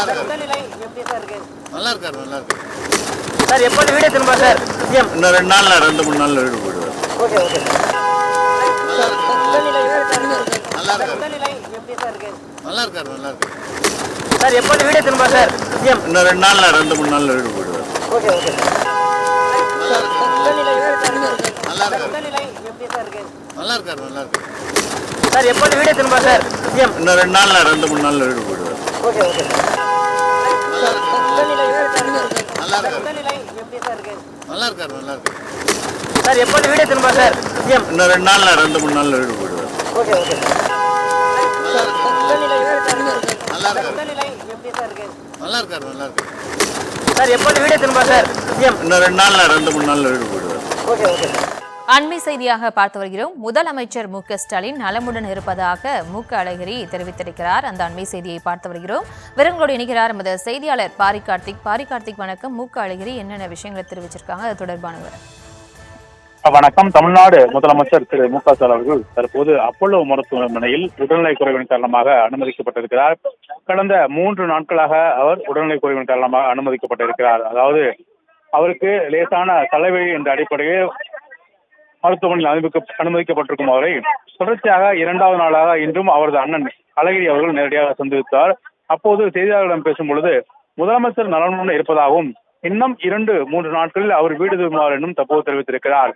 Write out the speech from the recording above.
நல்லா இருக்காரு. உடல்நிலை எப்படி சார் இருக்கு? நல்லா இருக்காரு, நல்லா இருக்காரு. சார் எப்போது வீடு திரும்ப சார் சிஎம்? இன்னும் 2 நாள்ல 2-3 நாள்ல வீடு போயிடுவார். Okay okay. நல்லா இருக்காரு, உடல்நிலை எப்படி இருக்கு? நல்லா இருக்காரு. உடல்நிலை எப்படி சார் இருக்கு? நல்லா இருக்காரு, நல்லா இருக்காரு. சார் எப்போது வீடு திரும்ப சார் சிஎம்? இன்னும் 2 நாள்ல 2-3 நாள்ல வீடு போயிடுவார். Okay okay. நல்லா இருக்காரு, உடல்நிலை எப்படி இருக்கு? நல்லா இருக்காரு. உடல்நிலை எப்படி சார் இருக்கு? நல்லா இருக்காரு, நல்லா இருக்காரு. சார் எப்போது வீடு திரும்ப சார் சிஎம்? இன்னும் 2 நாள்ல 2-3 நாள்ல வீடு போயிடுவார். Okay okay. நல்லா இருக்காரு, உடல்நிலை எப்படி இருக்கு? நல்லா இருக்காரு. உடல்நிலை எப்படி சார் இருக்கு? நல்லா இருக்காரு, நல்லா இருக்காரு. சார் எப்போது வீடு திரும்ப சார் சிஎம்? இன்னும் 2 நாள்ல 2-3 நாள்ல வீடு போயிடுவார். Okay okay. நல்லா இருக்காரு, உடல்நிலை எப்படி இருக்கு? நல்லா இருக்காரு. உடல்நிலை எப்படி சார் இருக்கு? நல்லா இருக்காரு, நல்லா இருக்காரு. சார் எப்போது வீடு திரும்ப சார் சிஎம்? இன்னும் 2 நாள்ல 2-3 நாள்ல வீடு போயிடுவார். Okay okay. அண்மை செய்தியாக பார்த்து வருகிறோம். முதலமைச்சர் மு.க. ஸ்டாலின் நலமுடன் இருப்பதாக மு.க. அழகிரி தெரிவித்திருக்கிறார். அந்த அண்மை செய்தியை பார்த்து வருகிறோம். விவரங்களோடு இணைக்கிறார் நமது செய்தியாளர் பாரி கார்த்திக். பாரி கார்த்திக், வணக்கம். மு.க. அழகிரி என்னென்ன விஷயங்களை தெரிவிச்சிருக்காங்க, அது தொடர்பான விவரம். வணக்கம். தமிழ்நாடு முதலமைச்சர் திரு மு.க. ஸ்டாலின் அவர்கள் தற்போது அப்போலோ மருத்துவமனையில் உடல்நலை குறைவின் காரணமாக அனுமதிக்கப்பட்டிருக்கிறார். கடந்த 3 நாட்களாக அவர் உடல்நலை குறைவின் காரணமாக அனுமதிக்கப்பட்டிருக்கிறார். அதாவது அவருக்கு லேசான தலைவலி என்ற அடிப்படையில் மருத்துவமனையில் அனுமதிக்கப்பட்டிருக்கும் அவரை தொடர்ச்சியாக 2வது நாளாக இன்றும் அவரது அண்ணன் அழகிரி அவர்கள் நேரடியாக சந்தித்தார். அப்போது செய்தியாளர்களிடம் பேசும் பொழுது முதலமைச்சர் நலனுடன் இருப்பதாகவும் இன்னும் 2-3 நாட்களில் அவர் வீடு திரும்புவார் என்றும் தற்போது தெரிவித்திருக்கிறார்.